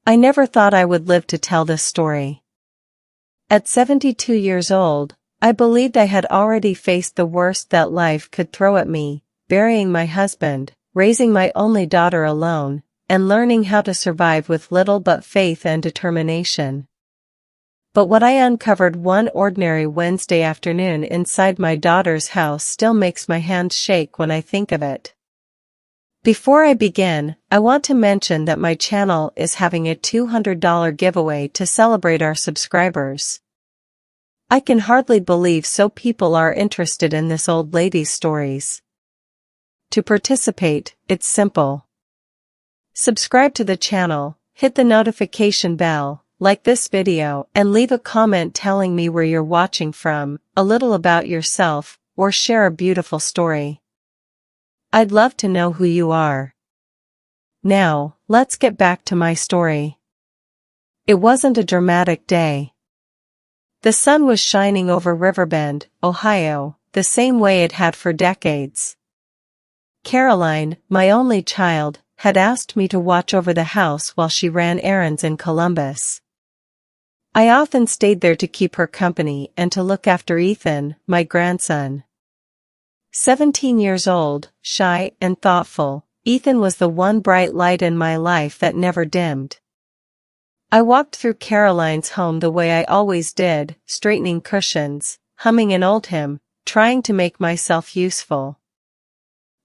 I never thought I would live to tell this story. At 72 years old, I believed I had already faced the worst that life could throw at me, burying my husband, raising my only daughter alone, and learning how to survive with little but faith and determination. But what I uncovered one ordinary Wednesday afternoon inside my daughter's house still makes my hands shake when I think of it. Before I begin, I want to mention that my channel is having a $200 giveaway to celebrate our subscribers. I can hardly believe so people are interested in this old lady's stories. To participate, it's simple. Subscribe to the channel, hit the notification bell, like this video, and leave a comment telling me where you're watching from, a little about yourself, or share a beautiful story. I'd love to know who you are. Now, let's get back to my story. It wasn't a dramatic day. The sun was shining over Riverbend, Ohio, the same way it had for decades. Caroline, my only child, had asked me to watch over the house while she ran errands in Columbus. I often stayed there to keep her company and to look after Ethan, my grandson. 17 years old, shy and thoughtful, Ethan was the one bright light in my life that never dimmed. I walked through Caroline's home the way I always did, straightening cushions, humming an old hymn, trying to make myself useful.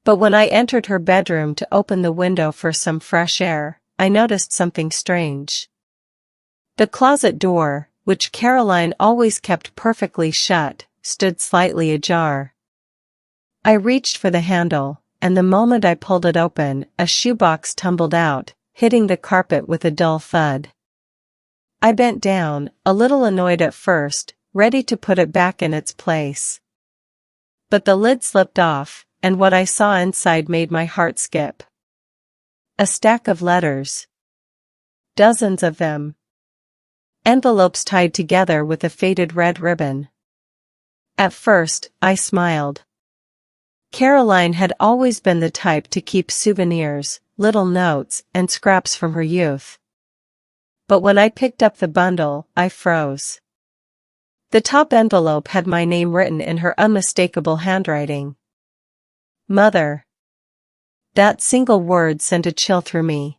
But when I entered her bedroom to open the window for some fresh air, I noticed something strange. The closet door, which Caroline always kept perfectly shut, stood slightly ajar. I reached for the handle, and the moment I pulled it open, a shoebox tumbled out, hitting the carpet with a dull thud. I bent down, a little annoyed at first, ready to put it back in its place. But the lid slipped off, and what I saw inside made my heart skip. A stack of letters. Dozens of them. Envelopes tied together with a faded red ribbon. At first, I smiled. Caroline had always been the type to keep souvenirs, little notes, and scraps from her youth. But when I picked up the bundle, I froze. The top envelope had my name written in her unmistakable handwriting. Mother. That single word sent a chill through me.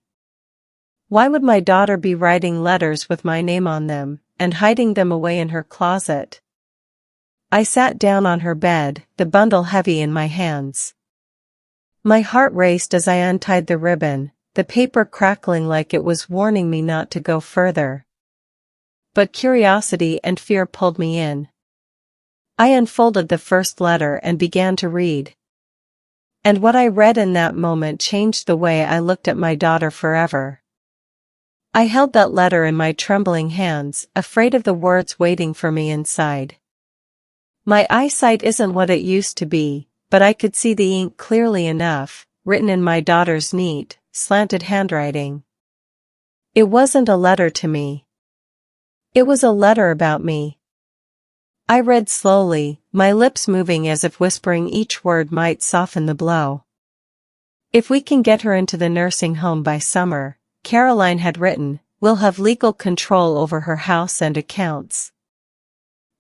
Why would my daughter be writing letters with my name on them, and hiding them away in her closet? I sat down on her bed, the bundle heavy in my hands. My heart raced as I untied the ribbon, the paper crackling like it was warning me not to go further. But curiosity and fear pulled me in. I unfolded the first letter and began to read. And what I read in that moment changed the way I looked at my daughter forever. I held that letter in my trembling hands, afraid of the words waiting for me inside. My eyesight isn't what it used to be, but I could see the ink clearly enough, written in my daughter's neat, slanted handwriting. It wasn't a letter to me. It was a letter about me. I read slowly, my lips moving as if whispering each word might soften the blow. If we can get her into the nursing home by summer, Caroline had written, we'll have legal control over her house and accounts.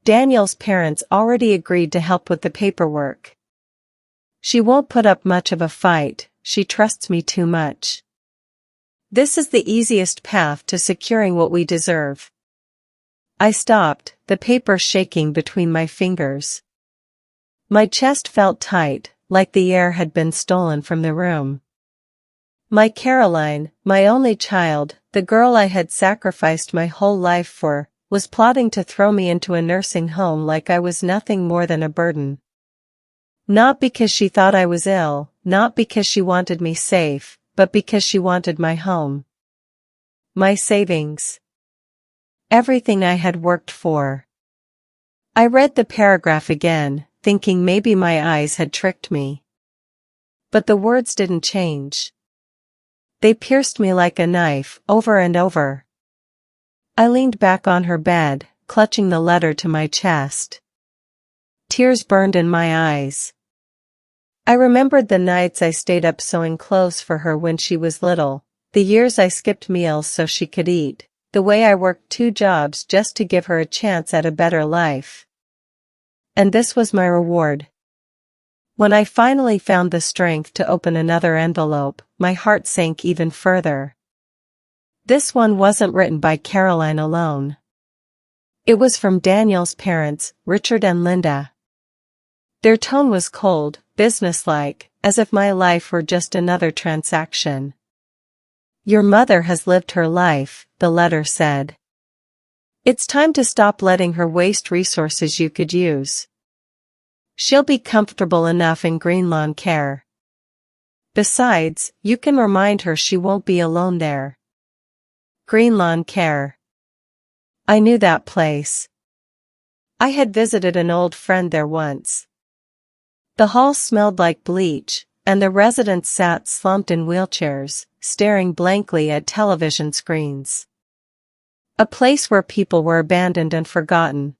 Daniel's parents already agreed to help with the paperwork. She won't put up much of a fight, she trusts me too much. This is the easiest path to securing what we deserve. I stopped, the paper shaking between my fingers. My chest felt tight, like the air had been stolen from the room. My Caroline, my only child, the girl I had sacrificed my whole life for, was plotting to throw me into a nursing home like I was nothing more than a burden. Not because she thought I was ill, not because she wanted me safe, but because she wanted my home. My savings. Everything I had worked for. I read the paragraph again, thinking maybe my eyes had tricked me. But the words didn't change. They pierced me like a knife, over and over. I leaned back on her bed, clutching the letter to my chest. Tears burned in my eyes. I remembered the nights I stayed up sewing clothes for her when she was little, The years I skipped meals so she could eat, the way I worked 2 jobs just to give her a chance at a better life. And this was my reward. When I finally found the strength to open another envelope, my heart sank even further. This one wasn't written by Caroline alone. It was from Daniel's parents, Richard and Linda. Their tone was cold, businesslike, as if my life were just another transaction. "Your mother has lived her life," the letter said. "It's time to stop letting her waste resources you could use. She'll be comfortable enough in Green Lawn Care. Besides, you can remind her she won't be alone there." Green Lawn Care. I knew that place. I had visited an old friend there once. The hall smelled like bleach, and the residents sat slumped in wheelchairs, staring blankly at television screens. A place where people were abandoned and forgotten.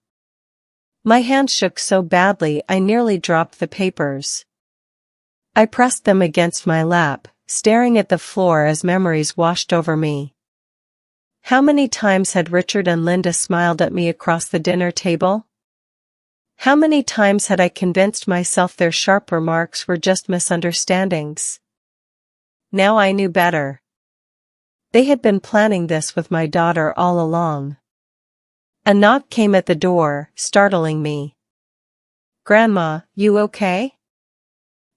My hand shook so badly I nearly dropped the papers. I pressed them against my lap, staring at the floor as memories washed over me. How many times had Richard and Linda smiled at me across the dinner table? How many times had I convinced myself their sharp remarks were just misunderstandings? Now I knew better. They had been planning this with my daughter all along. A knock came at the door, startling me. "Grandma, you okay?"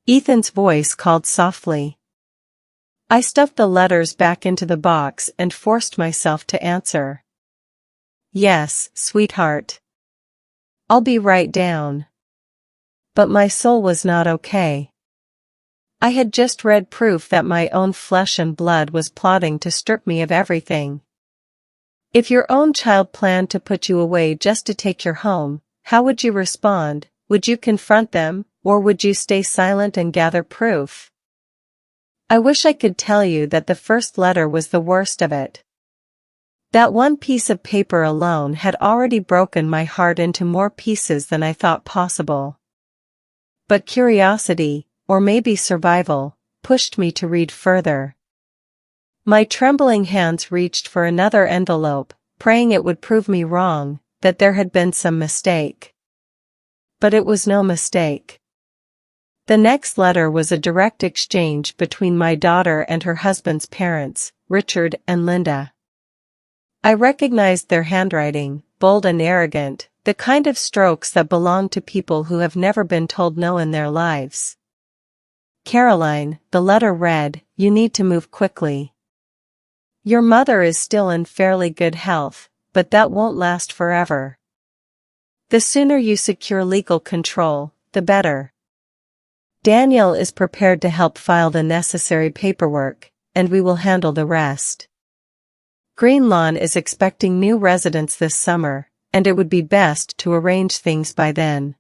Ethan's voice called softly. I stuffed the letters back into the box and forced myself to answer. "Yes, sweetheart. I'll be right down." But my soul was not okay. I had just read proof that my own flesh and blood was plotting to strip me of everything. If your own child planned to put you away just to take your home, how would you respond? Would you confront them, or would you stay silent and gather proof? I wish I could tell you that the first letter was the worst of it. That one piece of paper alone had already broken my heart into more pieces than I thought possible. But curiosity, or maybe survival, pushed me to read further. My trembling hands reached for another envelope, praying it would prove me wrong, that there had been some mistake. But it was no mistake. The next letter was a direct exchange between my daughter and her husband's parents, Richard and Linda. I recognized their handwriting, bold and arrogant, the kind of strokes that belong to people who have never been told no in their lives. "Caroline," the letter read, "you need to move quickly. Your mother is still in fairly good health, but that won't last forever. The sooner you secure legal control, the better. Daniel is prepared to help file the necessary paperwork, and we will handle the rest. Green Lawn is expecting new residents this summer, and it would be best to arrange things by then."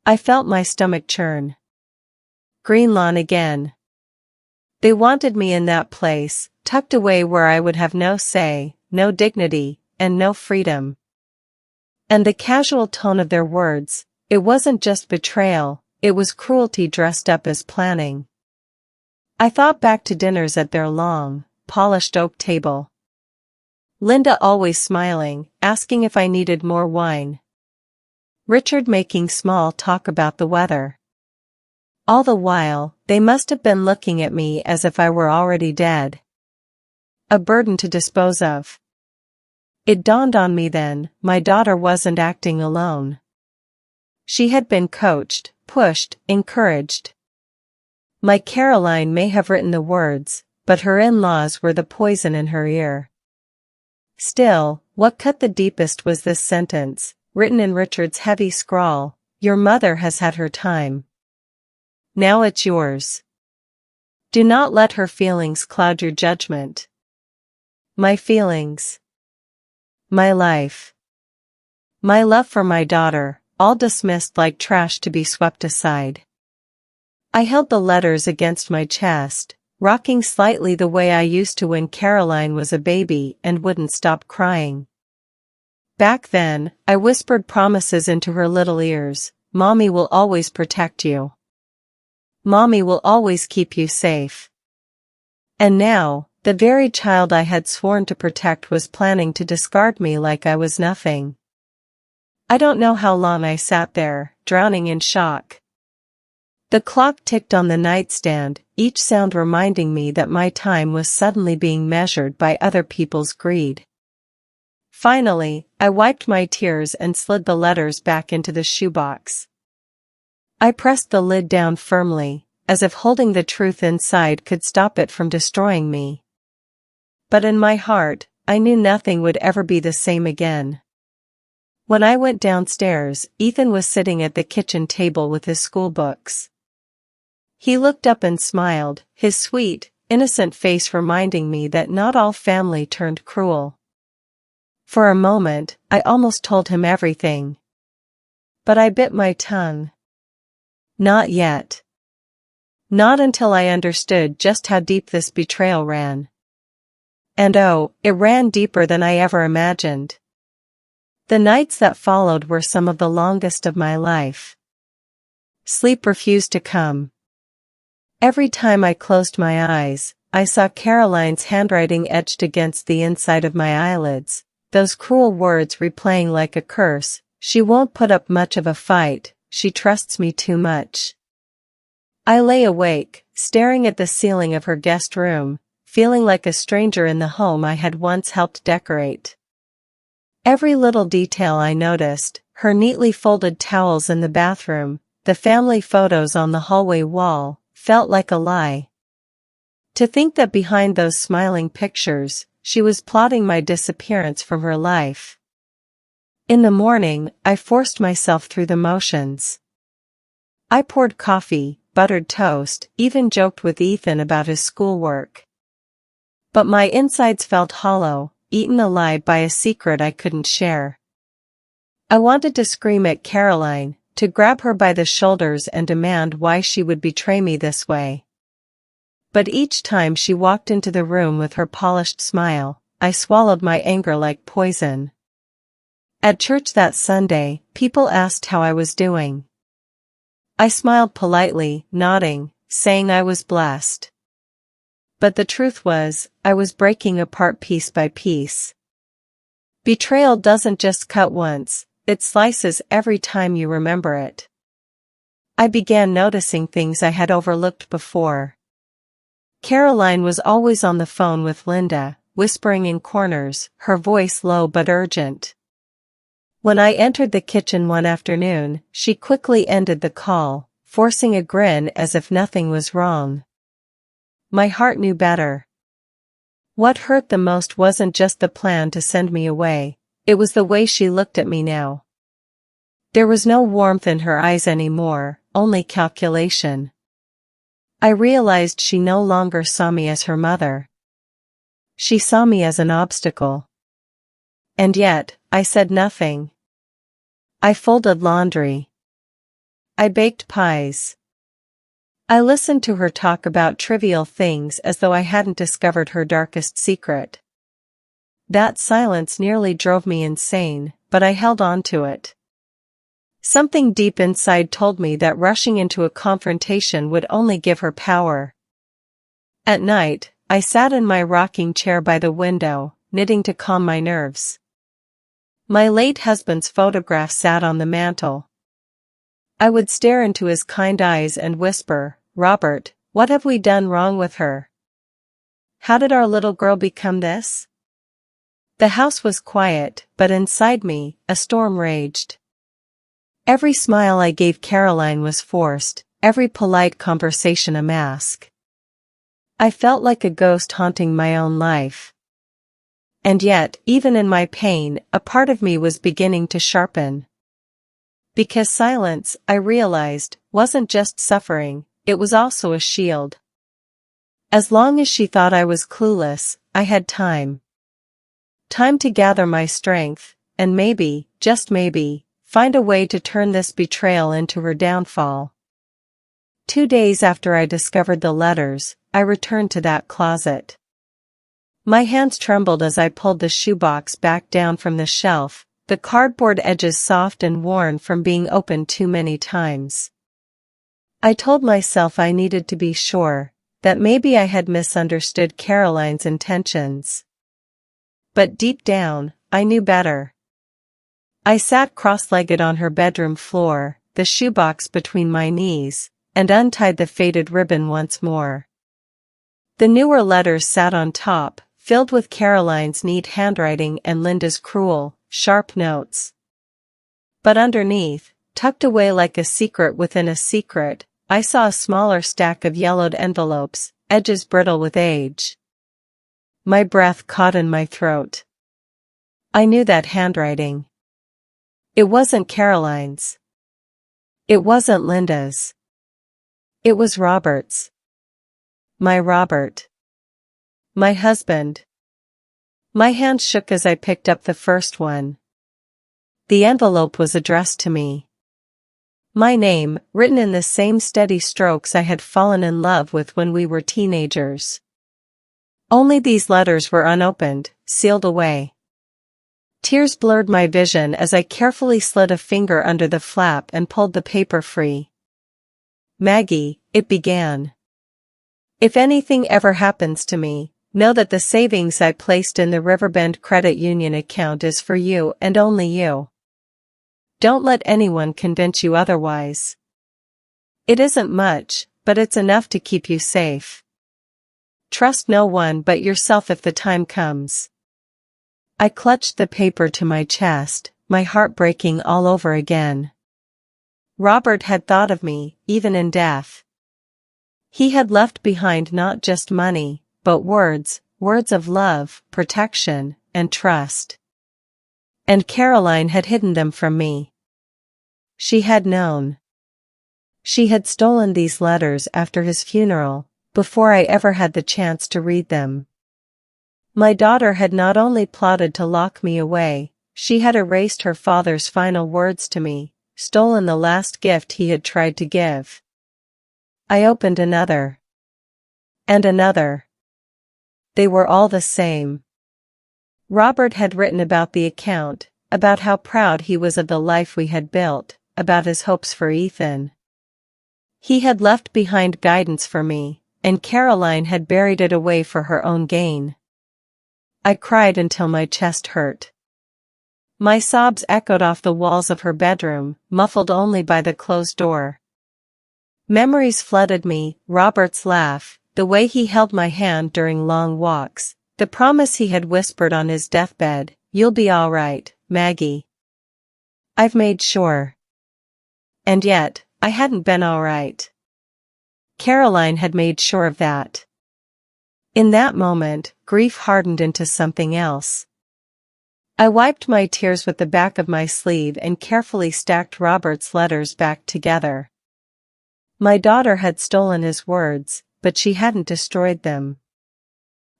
I felt my stomach churn. Green Lawn again. They wanted me in that place, tucked away where I would have no say, no dignity, and no freedom. And the casual tone of their words, it wasn't just betrayal, it was cruelty dressed up as planning. I thought back to dinners at their long, polished oak table. Linda always smiling, asking if I needed more wine. Richard making small talk about the weather. All the while, they must have been looking at me as if I were already dead. A burden to dispose of. It dawned on me then, my daughter wasn't acting alone. She had been coached, pushed, encouraged. My Caroline may have written the words, but her in-laws were the poison in her ear. Still, what cut the deepest was this sentence, written in Richard's heavy scrawl: "Your mother has had her time. Now it's yours. Do not let her feelings cloud your judgment." My feelings. My life. My love for my daughter, all dismissed like trash to be swept aside. I held the letters against my chest, rocking slightly the way I used to when Caroline was a baby and wouldn't stop crying. Back then, I whispered promises into her little ears: "Mommy will always protect you. Mommy will always keep you safe." And now, The very child I had sworn to protect was planning to discard me like I was nothing. I don't know how long I sat there, drowning in shock. The clock ticked on the nightstand, each sound reminding me that my time was suddenly being measured by other people's greed. Finally, I wiped my tears and slid the letters back into the shoebox. I pressed the lid down firmly, as if holding the truth inside could stop it from destroying me. But in my heart, I knew nothing would ever be the same again. When I went downstairs, Ethan was sitting at the kitchen table with his school books. He looked up and smiled, his sweet, innocent face reminding me that not all family turned cruel. For a moment, I almost told him everything. But I bit my tongue. Not yet. Not until I understood just how deep this betrayal ran. And oh, it ran deeper than I ever imagined. The nights that followed were some of the longest of my life. Sleep refused to come. Every time I closed my eyes, I saw Caroline's handwriting etched against the inside of my eyelids, those cruel words replaying like a curse: "She won't put up much of a fight, she trusts me too much." I lay awake, staring at the ceiling of her guest room, feeling like a stranger in the home I had once helped decorate. Every little detail I noticed, her neatly folded towels in the bathroom, the family photos on the hallway wall, felt like a lie. To think that behind those smiling pictures, she was plotting my disappearance from her life. In the morning, I forced myself through the motions. I poured coffee, buttered toast, even joked with Ethan about his schoolwork. But my insides felt hollow, eaten alive by a secret I couldn't share. I wanted to scream at Caroline, to grab her by the shoulders and demand why she would betray me this way. But each time she walked into the room with her polished smile, I swallowed my anger like poison. At church that Sunday, people asked how I was doing. I smiled politely, nodding, saying I was blessed. But the truth was, I was breaking apart piece by piece. Betrayal doesn't just cut once, it slices every time you remember it. I began noticing things I had overlooked before. Caroline was always on the phone with Linda, whispering in corners, her voice low but urgent. When I entered the kitchen one afternoon, she quickly ended the call, forcing a grin as if nothing was wrong. My heart knew better. What hurt the most wasn't just the plan to send me away, it was the way she looked at me now. There was no warmth in her eyes anymore, only calculation. I realized she no longer saw me as her mother. She saw me as an obstacle. And yet, I said nothing. I folded laundry. I baked pies. I listened to her talk about trivial things as though I hadn't discovered her darkest secret. That silence nearly drove me insane, but I held on to it. Something deep inside told me that rushing into a confrontation would only give her power. At night, I sat in my rocking chair by the window, knitting to calm my nerves. My late husband's photograph sat on the mantel. I would stare into his kind eyes and whisper, "Robert, what have we done wrong with her? How did our little girl become this?" The house was quiet, but inside me, a storm raged. Every smile I gave Caroline was forced, every polite conversation a mask. I felt like a ghost haunting my own life. And yet, even in my pain, a part of me was beginning to sharpen. Because silence, I realized, wasn't just suffering, it was also a shield. As long as she thought I was clueless, I had time. Time to gather my strength, and maybe, just maybe, find a way to turn this betrayal into her downfall. 2 days after I discovered the letters, I returned to that closet. My hands trembled as I pulled the shoebox back down from the shelf, the cardboard edges soft and worn from being opened too many times. I told myself I needed to be sure, that maybe I had misunderstood Caroline's intentions. But deep down, I knew better. I sat cross-legged on her bedroom floor, the shoebox between my knees, and untied the faded ribbon once more. The newer letters sat on top, filled with Caroline's neat handwriting and Linda's cruel, sharp notes. But underneath, tucked away like a secret within a secret, I saw a smaller stack of yellowed envelopes, edges brittle with age. My breath caught in my throat. I knew that handwriting. It wasn't Caroline's. It wasn't Linda's. It was Robert's. My Robert. My husband. My hand shook as I picked up the first one. The envelope was addressed to me. My name, written in the same steady strokes I had fallen in love with when we were teenagers. Only these letters were unopened, sealed away. Tears blurred my vision as I carefully slid a finger under the flap and pulled the paper free. Maggie, it began. If anything ever happens to me, know that the savings I placed in the Riverbend Credit Union account is for you and only you. Don't let anyone convince you otherwise. It isn't much, but it's enough to keep you safe. Trust no one but yourself if the time comes. I clutched the paper to my chest, my heart breaking all over again. Robert had thought of me, even in death. He had left behind not just money, but words of love, protection, and trust. And Caroline had hidden them from me. She had known. She had stolen these letters after his funeral, before I ever had the chance to read them. My daughter had not only plotted to lock me away, she had erased her father's final words to me, stolen the last gift he had tried to give. I opened another. And another. They were all the same. Robert had written about the account, about how proud he was of the life we had built, about his hopes for Ethan. He had left behind guidance for me, and Caroline had buried it away for her own gain. I cried until my chest hurt. My sobs echoed off the walls of her bedroom, muffled only by the closed door. Memories flooded me, Robert's laugh, the way he held my hand during long walks, the promise he had whispered on his deathbed, "You'll be all right, Maggie. I've made sure." And yet, I hadn't been all right. Caroline had made sure of that. In that moment, grief hardened into something else. I wiped my tears with the back of my sleeve and carefully stacked Robert's letters back together. My daughter had stolen his words, but she hadn't destroyed them.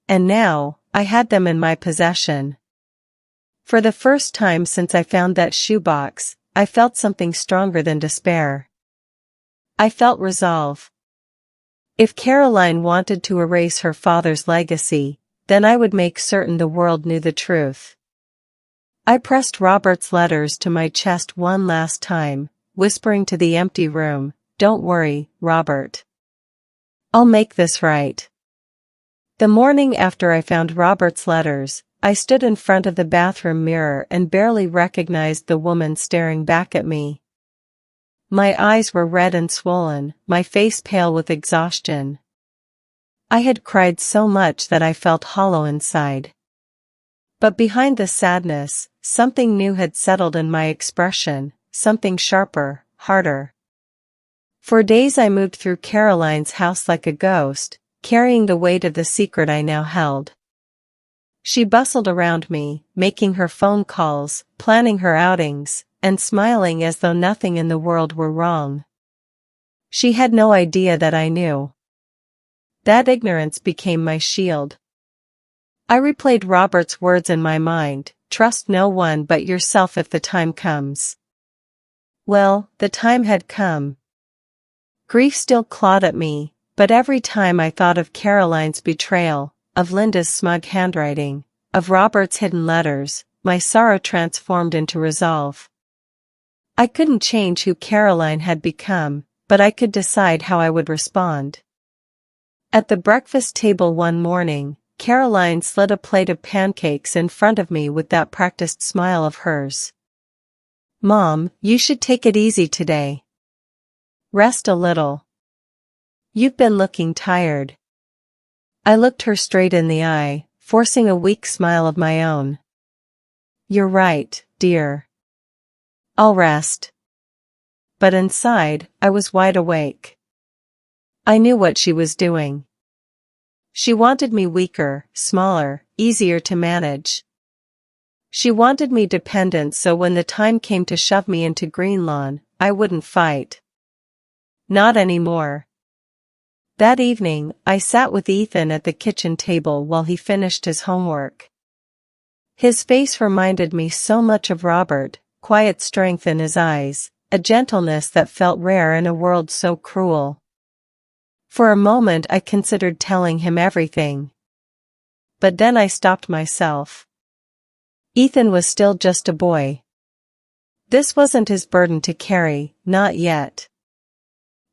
And now, I had them in my possession. For the first time since I found that shoebox, I felt something stronger than despair. I felt resolve. If Caroline wanted to erase her father's legacy, then I would make certain the world knew the truth. I pressed Robert's letters to my chest one last time, whispering to the empty room, "Don't worry, Robert. I'll make this right." The morning after I found Robert's letters, I stood in front of the bathroom mirror and barely recognized the woman staring back at me. My eyes were red and swollen, my face pale with exhaustion. I had cried so much that I felt hollow inside. But behind the sadness, something new had settled in my expression, something sharper, harder. For days I moved through Caroline's house like a ghost, carrying the weight of the secret I now held. She bustled around me, making her phone calls, planning her outings, and smiling as though nothing in the world were wrong. She had no idea that I knew. That ignorance became my shield. I replayed Robert's words in my mind, "Trust no one but yourself if the time comes." Well, the time had come. Grief still clawed at me, but every time I thought of Caroline's betrayal, of Linda's smug handwriting, of Robert's hidden letters, my sorrow transformed into resolve. I couldn't change who Caroline had become, but I could decide how I would respond. At the breakfast table one morning, Caroline slid a plate of pancakes in front of me with that practiced smile of hers. "Mom, you should take it easy today. Rest a little. You've been looking tired." I looked her straight in the eye, forcing a weak smile of my own. "You're right, dear. I'll rest." But inside, I was wide awake. I knew what she was doing. She wanted me weaker, smaller, easier to manage. She wanted me dependent so when the time came to shove me into Greenlawn, I wouldn't fight. Not anymore. That evening, I sat with Ethan at the kitchen table while he finished his homework. His face reminded me so much of Robert, quiet strength in his eyes, a gentleness that felt rare in a world so cruel. For a moment I considered telling him everything. But then I stopped myself. Ethan was still just a boy. This wasn't his burden to carry, not yet.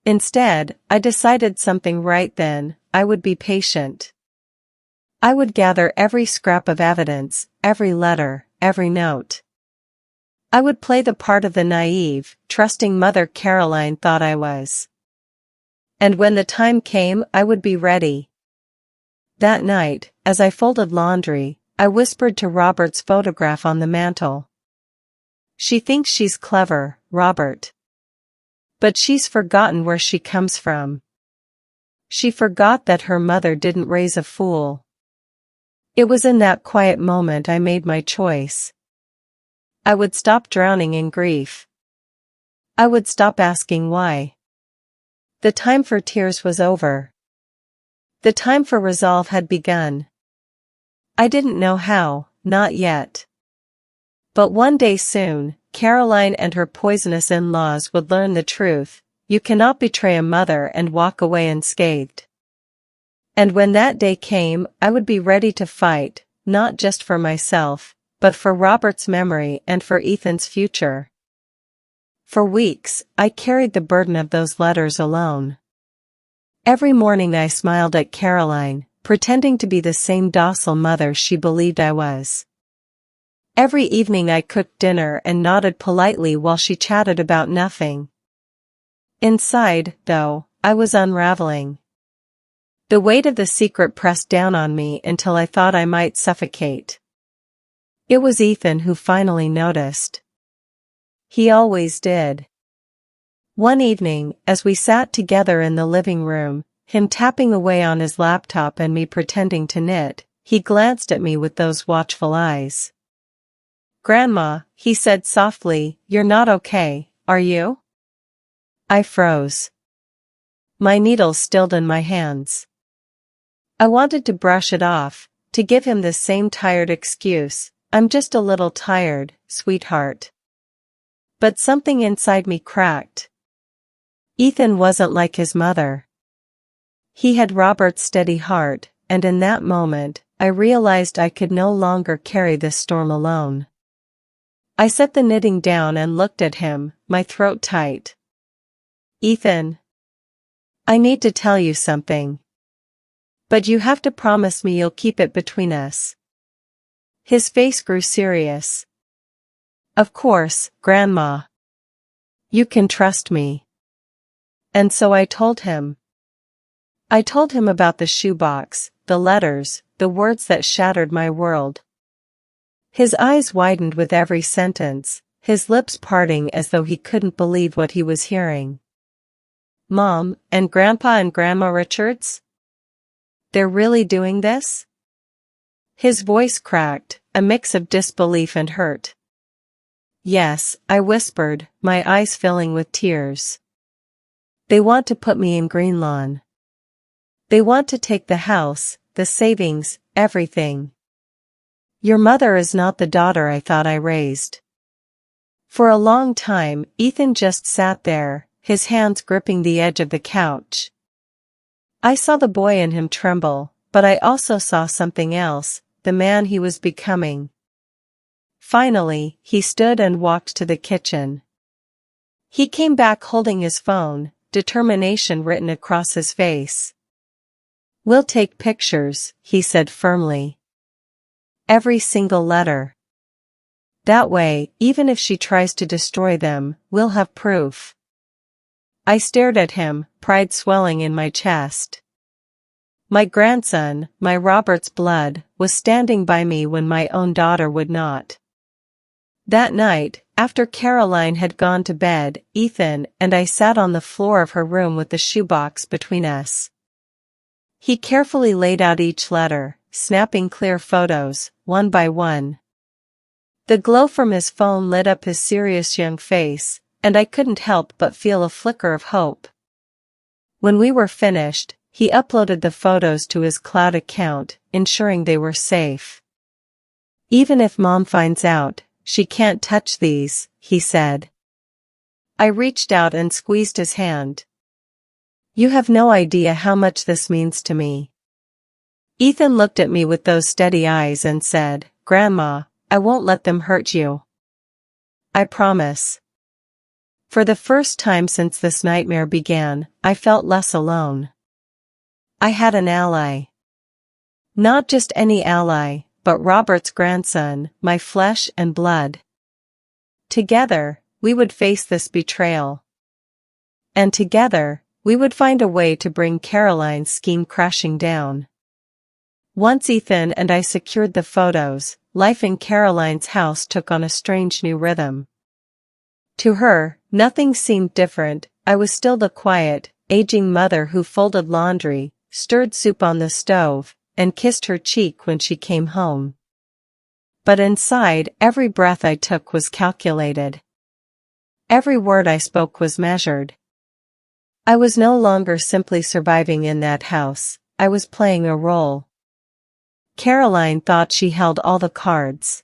Instead, I decided something right then: I would be patient. I would gather every scrap of evidence, every letter, every note. I would play the part of the naive, trusting mother Caroline thought I was. And when the time came, I would be ready. That night, as I folded laundry, I whispered to Robert's photograph on the mantel. "She thinks she's clever, Robert. But she's forgotten where she comes from. She forgot that her mother didn't raise a fool." It was in that quiet moment I made my choice. I would stop drowning in grief. I would stop asking why. The time for tears was over. The time for resolve had begun. I didn't know how, not yet. But one day soon, Caroline and her poisonous in-laws would learn the truth: you cannot betray a mother and walk away unscathed. And when that day came, I would be ready to fight, not just for myself, but for Robert's memory and for Ethan's future. For weeks, I carried the burden of those letters alone. Every morning I smiled at Caroline, pretending to be the same docile mother she believed I was. Every evening I cooked dinner and nodded politely while she chatted about nothing. Inside, though, I was unraveling. The weight of the secret pressed down on me until I thought I might suffocate. It was Ethan who finally noticed. He always did. One evening, as we sat together in the living room, him tapping away on his laptop and me pretending to knit, he glanced at me with those watchful eyes. "Grandma," he said softly, "you're not okay, are you?" I froze. My needle stilled in my hands. I wanted to brush it off, to give him the same tired excuse: "I'm just a little tired, sweetheart." But something inside me cracked. Ethan wasn't like his mother. He had Robert's steady heart, and in that moment, I realized I could no longer carry this storm alone. I set the knitting down and looked at him, my throat tight. "Ethan, I need to tell you something. But you have to promise me you'll keep it between us." His face grew serious. "Of course, Grandma. You can trust me." And so I told him. I told him about the shoebox, the letters, the words that shattered my world. His eyes widened with every sentence, his lips parting as though he couldn't believe what he was hearing. "Mom, and Grandpa and Grandma Richards? They're really doing this?" His voice cracked, a mix of disbelief and hurt. "Yes," I whispered, my eyes filling with tears. "They want to put me in Greenlawn. They want to take the house, the savings, everything. Your mother is not the daughter I thought I raised." For a long time, Ethan just sat there, his hands gripping the edge of the couch. I saw the boy in him tremble, but I also saw something else, the man he was becoming. Finally, he stood and walked to the kitchen. He came back holding his phone, determination written across his face. We'll take pictures, he said firmly. Every single letter. That way, even if she tries to destroy them, we'll have proof. I stared at him, pride swelling in my chest. My grandson, my Robert's blood, was standing by me when my own daughter would not. That night, after Caroline had gone to bed, Ethan and I sat on the floor of her room with the shoebox between us. He carefully laid out each letter, snapping clear photos, one by one. The glow from his phone lit up his serious young face, and I couldn't help but feel a flicker of hope. When we were finished, he uploaded the photos to his cloud account, ensuring they were safe. Even if Mom finds out, she can't touch these, he said. I reached out and squeezed his hand. You have no idea how much this means to me. Ethan looked at me with those steady eyes and said, Grandma, I won't let them hurt you. I promise. For the first time since this nightmare began, I felt less alone. I had an ally. Not just any ally, but Robert's grandson, my flesh and blood. Together, we would face this betrayal. And together, we would find a way to bring Caroline's scheme crashing down. Once Ethan and I secured the photos, life in Caroline's house took on a strange new rhythm. To her, nothing seemed different. I was still the quiet, aging mother who folded laundry, stirred soup on the stove, and kissed her cheek when she came home. But inside, every breath I took was calculated. Every word I spoke was measured. I was no longer simply surviving in that house, I was playing a role. Caroline thought she held all the cards.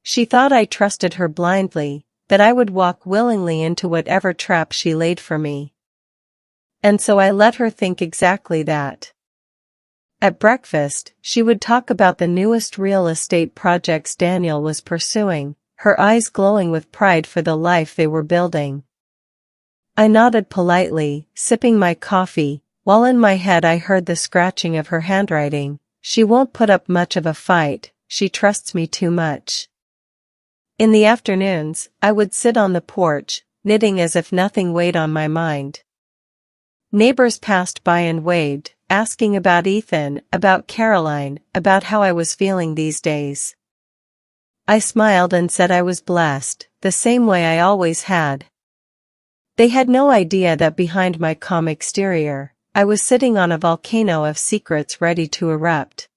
She thought I trusted her blindly, that I would walk willingly into whatever trap she laid for me. And so I let her think exactly that. At breakfast, she would talk about the newest real estate projects Daniel was pursuing, her eyes glowing with pride for the life they were building. I nodded politely, sipping my coffee, while in my head I heard the scratching of her handwriting. She won't put up much of a fight, she trusts me too much. In the afternoons, I would sit on the porch, knitting as if nothing weighed on my mind. Neighbors passed by and waved, asking about Ethan, about Caroline, about how I was feeling these days. I smiled and said I was blessed, the same way I always had. They had no idea that behind my calm exterior, I was sitting on a volcano of secrets ready to erupt.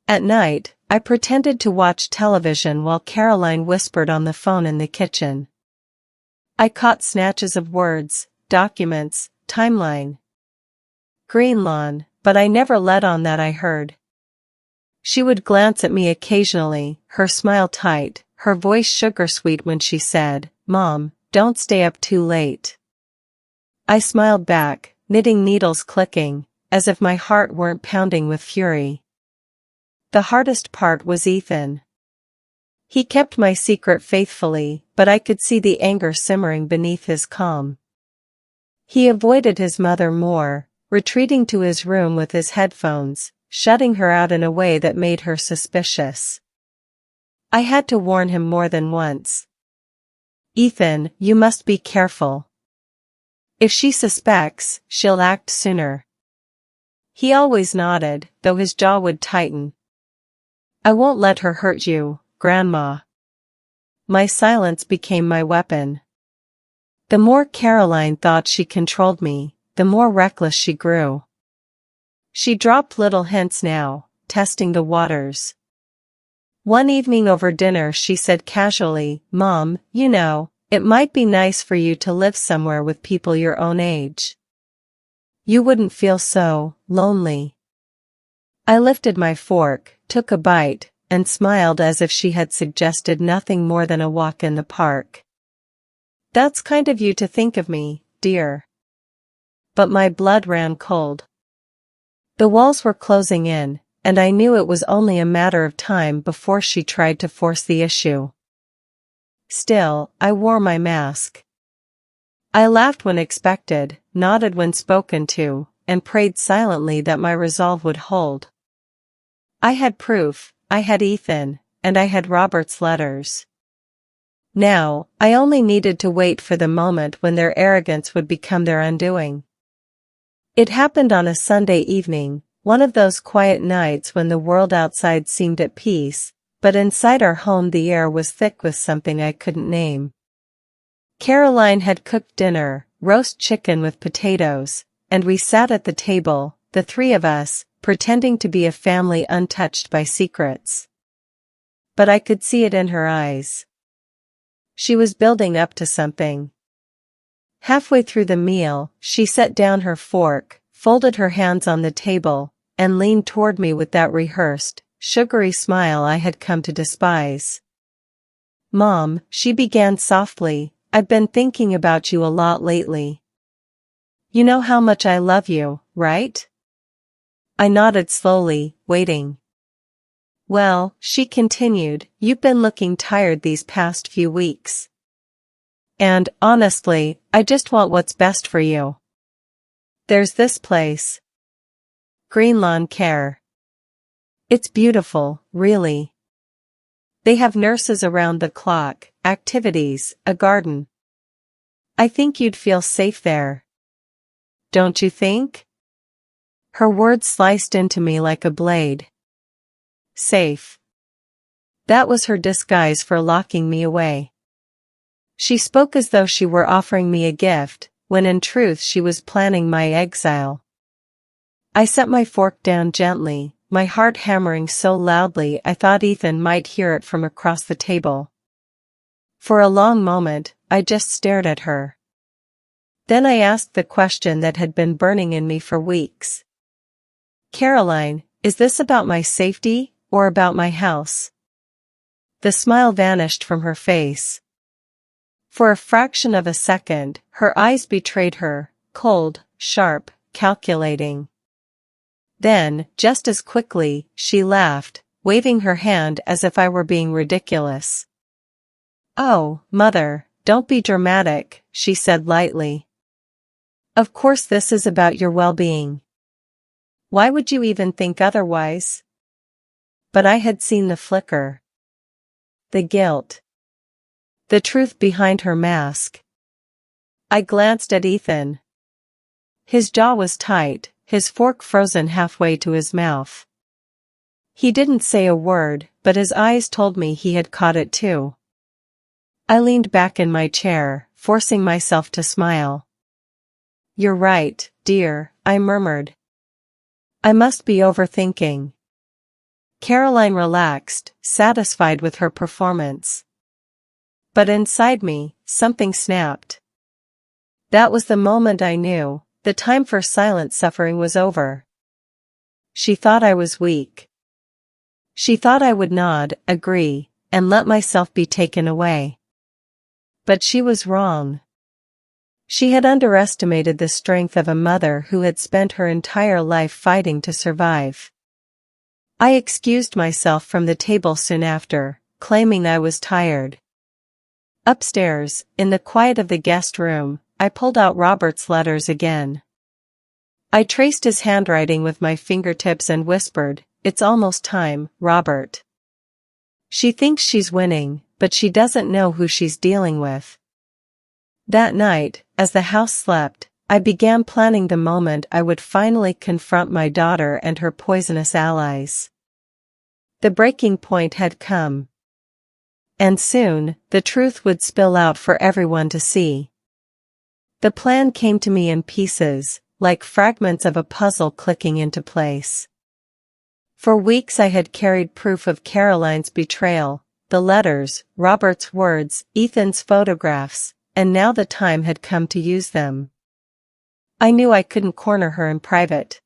At night, I pretended to watch television while Caroline whispered on the phone in the kitchen. I caught snatches of words, documents, timeline. Green lawn, but I never let on that I heard. She would glance at me occasionally, her smile tight, her voice sugar-sweet when she said, Mom, don't stay up too late. I smiled back, knitting needles clicking, as if my heart weren't pounding with fury. The hardest part was Ethan. He kept my secret faithfully, but I could see the anger simmering beneath his calm. He avoided his mother more, retreating to his room with his headphones, shutting her out in a way that made her suspicious. I had to warn him more than once. Ethan, you must be careful. If she suspects, she'll act sooner. He always nodded, though his jaw would tighten. I won't let her hurt you, Grandma. My silence became my weapon. The more Caroline thought she controlled me, the more reckless she grew. She dropped little hints now, testing the waters. One evening over dinner she said casually, Mom, you know, it might be nice for you to live somewhere with people your own age. You wouldn't feel so lonely. I lifted my fork, took a bite, and smiled as if she had suggested nothing more than a walk in the park. That's kind of you to think of me, dear. But my blood ran cold. The walls were closing in, and I knew it was only a matter of time before she tried to force the issue. Still, I wore my mask. I laughed when expected, nodded when spoken to, and prayed silently that my resolve would hold. I had proof, I had Ethan, and I had Robert's letters. Now, I only needed to wait for the moment when their arrogance would become their undoing. It happened on a Sunday evening, one of those quiet nights when the world outside seemed at peace, but inside our home the air was thick with something I couldn't name. Caroline had cooked dinner, roast chicken with potatoes, and we sat at the table, the three of us, pretending to be a family untouched by secrets. But I could see it in her eyes. She was building up to something. Halfway through the meal, she set down her fork, folded her hands on the table, and leaned toward me with that rehearsed, sugary smile I had come to despise. "Mom," she began softly, "I've been thinking about you a lot lately. You know how much I love you, right?" I nodded slowly, waiting. "Well," she continued, "you've been looking tired these past few weeks. And, honestly, I just want what's best for you. There's this place. Green Lawn Care. It's beautiful, really. They have nurses around the clock, activities, a garden. I think you'd feel safe there. Don't you think?" Her words sliced into me like a blade. Safe. That was her disguise for locking me away. She spoke as though she were offering me a gift, when in truth she was planning my exile. I set my fork down gently, my heart hammering so loudly I thought Ethan might hear it from across the table. For a long moment, I just stared at her. Then I asked the question that had been burning in me for weeks. "Caroline, is this about my safety, or about my house?" The smile vanished from her face. For a fraction of a second, her eyes betrayed her, cold, sharp, calculating. Then, just as quickly, she laughed, waving her hand as if I were being ridiculous. "Oh, Mother, don't be dramatic," she said lightly. "Of course this is about your well-being. Why would you even think otherwise?" But I had seen the flicker. The guilt. The truth behind her mask. I glanced at Ethan. His jaw was tight, his fork frozen halfway to his mouth. He didn't say a word, but his eyes told me he had caught it too. I leaned back in my chair, forcing myself to smile. "You're right, dear," I murmured. "I must be overthinking." Caroline relaxed, satisfied with her performance. But inside me, something snapped. That was the moment I knew, the time for silent suffering was over. She thought I was weak. She thought I would nod, agree, and let myself be taken away. But she was wrong. She had underestimated the strength of a mother who had spent her entire life fighting to survive. I excused myself from the table soon after, claiming I was tired. Upstairs, in the quiet of the guest room, I pulled out Robert's letters again. I traced his handwriting with my fingertips and whispered, "It's almost time, Robert." She thinks she's winning, but she doesn't know who she's dealing with. That night, as the house slept, I began planning the moment I would finally confront my daughter and her poisonous allies. The breaking point had come. And soon, the truth would spill out for everyone to see. The plan came to me in pieces, like fragments of a puzzle clicking into place. For weeks I had carried proof of Caroline's betrayal, the letters, Robert's words, Ethan's photographs, and now the time had come to use them. I knew I couldn't corner her in private.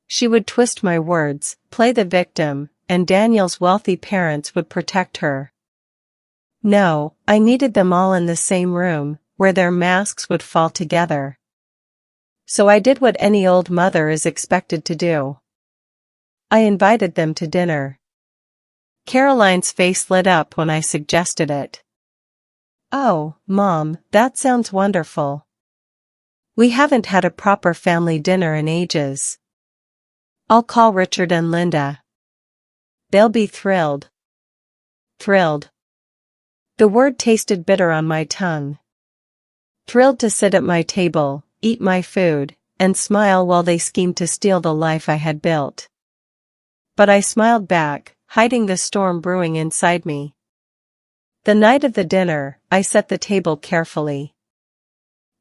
She would twist my words, play the victim, and Daniel's wealthy parents would protect her. No, I needed them all in the same room, where their masks would fall together. So I did what any old mother is expected to do. I invited them to dinner. Caroline's face lit up when I suggested it. "Oh, Mom, that sounds wonderful. We haven't had a proper family dinner in ages. I'll call Richard and Linda. They'll be thrilled. Thrilled. The word tasted bitter on my tongue. Thrilled to sit at my table, eat my food, and smile while they schemed to steal the life I had built. But I smiled back, hiding the storm brewing inside me. The night of the dinner, I set the table carefully.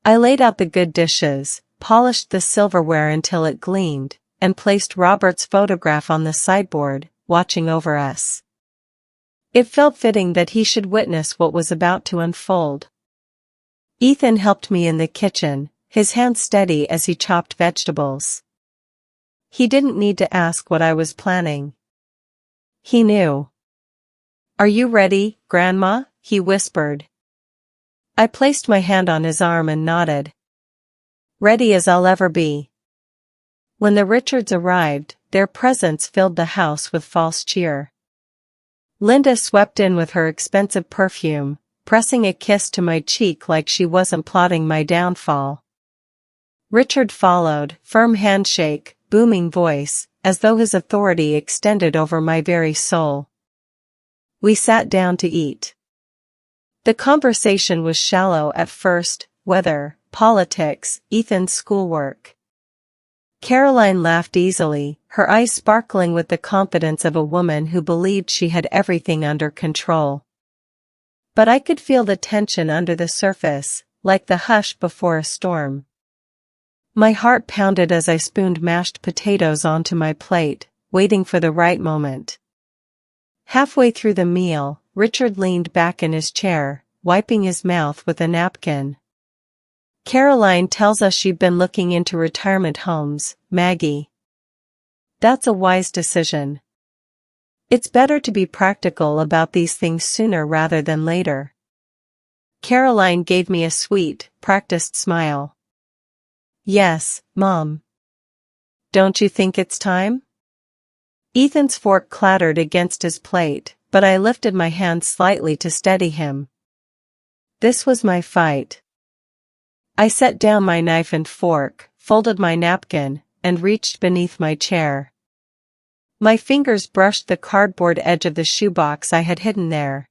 I laid out the good dishes, polished the silverware until it gleamed, and placed Robert's photograph on the sideboard, watching over us. It felt fitting that he should witness what was about to unfold. Ethan helped me in the kitchen, his hands steady as he chopped vegetables. He didn't need to ask what I was planning. He knew. "Are you ready, Grandma?" he whispered. I placed my hand on his arm and nodded. Ready as I'll ever be. When the Richards arrived, their presence filled the house with false cheer. Linda swept in with her expensive perfume, pressing a kiss to my cheek like she wasn't plotting my downfall. Richard followed, firm handshake, booming voice, as though his authority extended over my very soul. We sat down to eat. The conversation was shallow at first: weather, politics, Ethan's schoolwork. Caroline laughed easily, her eyes sparkling with the confidence of a woman who believed she had everything under control. But I could feel the tension under the surface, like the hush before a storm. My heart pounded as I spooned mashed potatoes onto my plate, waiting for the right moment. Halfway through the meal, Richard leaned back in his chair, wiping his mouth with a napkin. "Caroline tells us you've been looking into retirement homes, Maggie. That's a wise decision. It's better to be practical about these things sooner rather than later." Caroline gave me a sweet, practiced smile. "Yes, Mom. Don't you think it's time?" Ethan's fork clattered against his plate, but I lifted my hand slightly to steady him. This was my fight. I set down my knife and fork, folded my napkin, and reached beneath my chair. My fingers brushed the cardboard edge of the shoebox I had hidden there.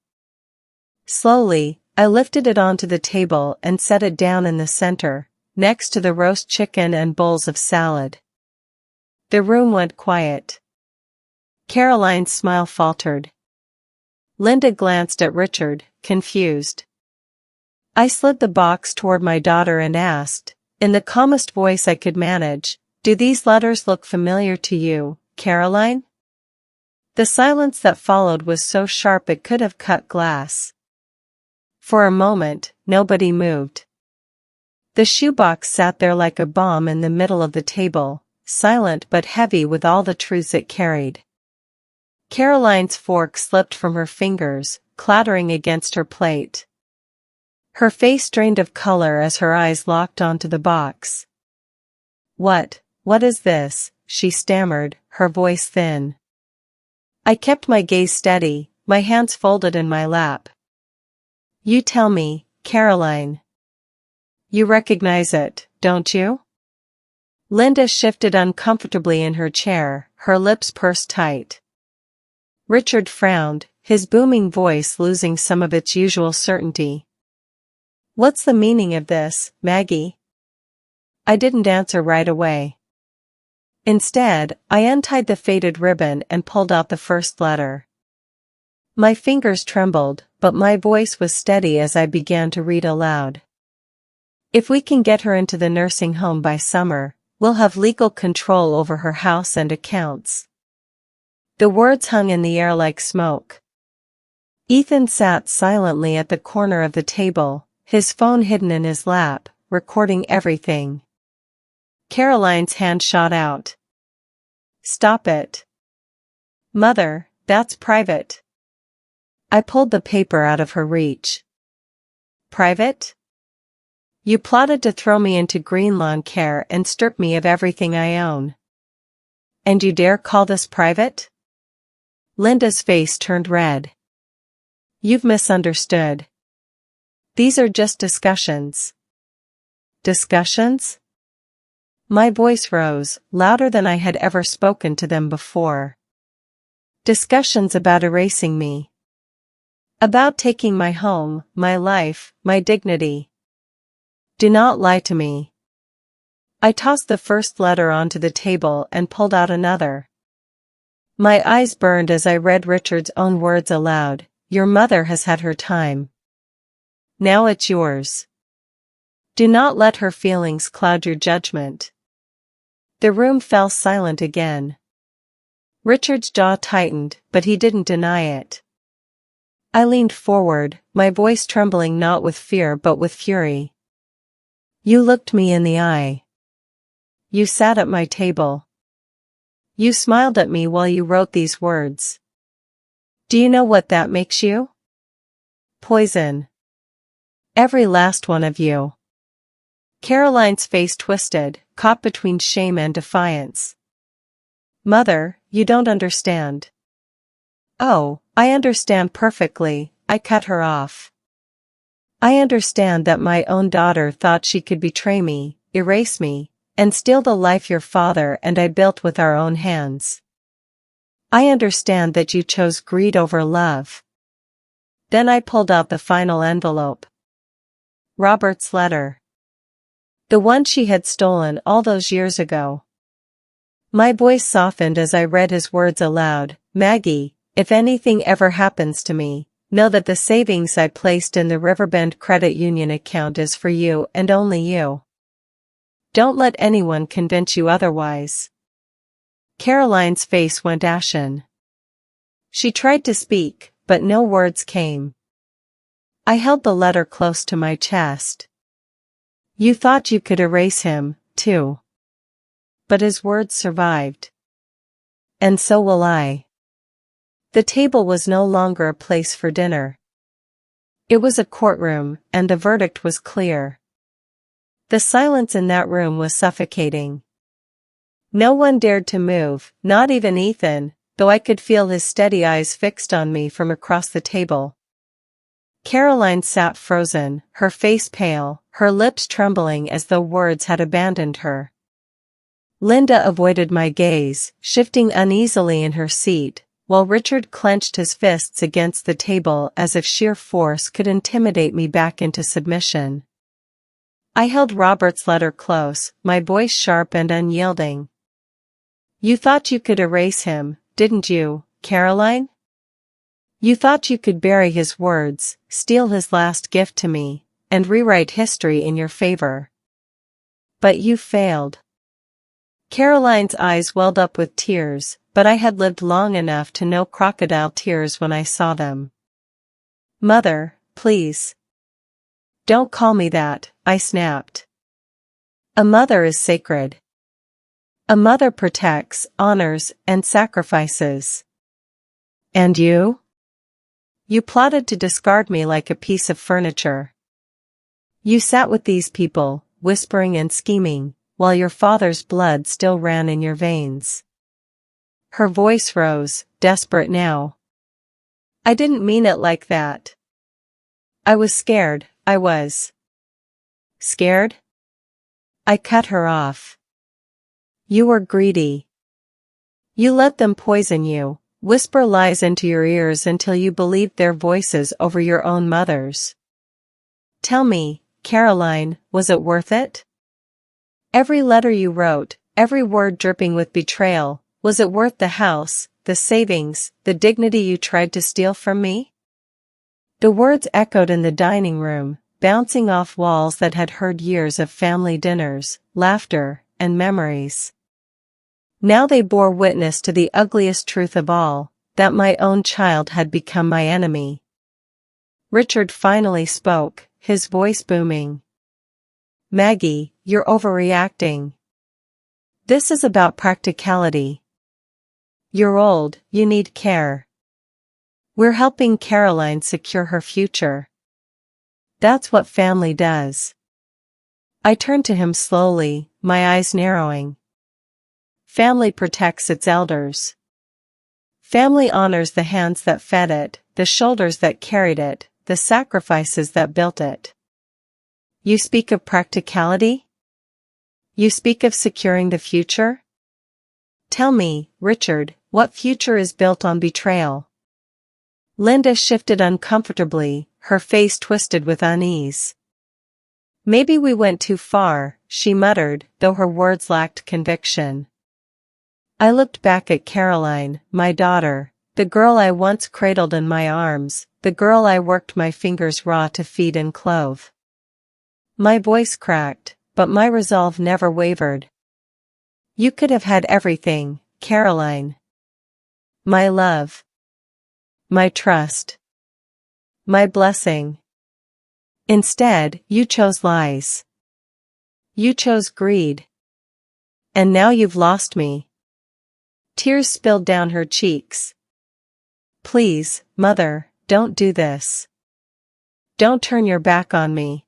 Slowly, I lifted it onto the table and set it down in the center, next to the roast chicken and bowls of salad. The room went quiet. Caroline's smile faltered. Linda glanced at Richard, confused. I slid the box toward my daughter and asked, in the calmest voice I could manage, "Do these letters look familiar to you, Caroline?" The silence that followed was so sharp it could have cut glass. For a moment, nobody moved. The shoebox sat there like a bomb in the middle of the table, silent but heavy with all the truths it carried. Caroline's fork slipped from her fingers, clattering against her plate. Her face drained of color as her eyes locked onto the box. What is this?" she stammered, her voice thin. I kept my gaze steady, my hands folded in my lap. "You tell me, Caroline. You recognize it, don't you?" Linda shifted uncomfortably in her chair, her lips pursed tight. Richard frowned, his booming voice losing some of its usual certainty. "What's the meaning of this, Maggie?" I didn't answer right away. Instead, I untied the faded ribbon and pulled out the first letter. My fingers trembled, but my voice was steady as I began to read aloud. "If we can get her into the nursing home by summer, we'll have legal control over her house and accounts." The words hung in the air like smoke. Ethan sat silently at the corner of the table, his phone hidden in his lap, recording everything. Caroline's hand shot out. "Stop it. Mother, that's private." I pulled the paper out of her reach. "Private? You plotted to throw me into green lawn care and strip me of everything I own. And you dare call this private?" Linda's face turned red. "You've misunderstood. These are just discussions." Discussions? My voice rose, louder than I had ever spoken to them before. Discussions about erasing me. About taking my home, my life, my dignity. Do not lie to me. I tossed the first letter onto the table and pulled out another. My eyes burned as I read Richard's own words aloud. Your mother has had her time. Now it's yours. Do not let her feelings cloud your judgment. The room fell silent again. Richard's jaw tightened, but he didn't deny it. I leaned forward, my voice trembling not with fear but with fury. You looked me in the eye. You sat at my table. You smiled at me while you wrote these words. Do you know what that makes you? Poison. Every last one of you. Caroline's face twisted, caught between shame and defiance. Mother, you don't understand. Oh, I understand perfectly, I cut her off. I understand that my own daughter thought she could betray me, erase me, and steal the life your father and I built with our own hands. I understand that you chose greed over love. Then I pulled out the final envelope. Robert's letter. The one she had stolen all those years ago. My voice softened as I read his words aloud. Maggie, if anything ever happens to me, know that the savings I placed in the Riverbend Credit Union account is for you and only you. Don't let anyone convince you otherwise. Caroline's face went ashen. She tried to speak, but no words came. I held the letter close to my chest. You thought you could erase him, too. But his words survived. And so will I. The table was no longer a place for dinner. It was a courtroom, and the verdict was clear. The silence in that room was suffocating. No one dared to move, not even Ethan, though I could feel his steady eyes fixed on me from across the table. Caroline sat frozen, her face pale, her lips trembling as though words had abandoned her. Linda avoided my gaze, shifting uneasily in her seat, while Richard clenched his fists against the table as if sheer force could intimidate me back into submission. I held Robert's letter close, my voice sharp and unyielding. You thought you could erase him, didn't you, Caroline? You thought you could bury his words, steal his last gift to me, and rewrite history in your favor. But you failed. Caroline's eyes welled up with tears, but I had lived long enough to know crocodile tears when I saw them. Mother, please. Don't call me that, I snapped. A mother is sacred. A mother protects, honors, and sacrifices. And you? You plotted to discard me like a piece of furniture. You sat with these people, whispering and scheming, while your father's blood still ran in your veins. Her voice rose, desperate now. I didn't mean it like that. I was scared, I was. Scared? I cut her off. You were greedy. You let them poison you, whisper lies into your ears until you believed their voices over your own mother's. Tell me, Caroline, was it worth it? Every letter you wrote, every word dripping with betrayal, was it worth the house, the savings, the dignity you tried to steal from me? The words echoed in the dining room, bouncing off walls that had heard years of family dinners, laughter, and memories. Now they bore witness to the ugliest truth of all, that my own child had become my enemy. Richard finally spoke, his voice booming. Maggie, you're overreacting. This is about practicality. You're old, you need care. We're helping Caroline secure her future. That's what family does. I turned to him slowly, my eyes narrowing. Family protects its elders. Family honors the hands that fed it, the shoulders that carried it, the sacrifices that built it. You speak of practicality? You speak of securing the future? Tell me, Richard, what future is built on betrayal? Linda shifted uncomfortably, her face twisted with unease. Maybe we went too far, she muttered, though her words lacked conviction. I looked back at Caroline, my daughter, the girl I once cradled in my arms, the girl I worked my fingers raw to feed and clothe. My voice cracked, but my resolve never wavered. You could have had everything, Caroline. My love. My trust. My blessing. Instead, you chose lies. You chose greed. And now you've lost me. Tears spilled down her cheeks. Please, Mother, don't do this. Don't turn your back on me.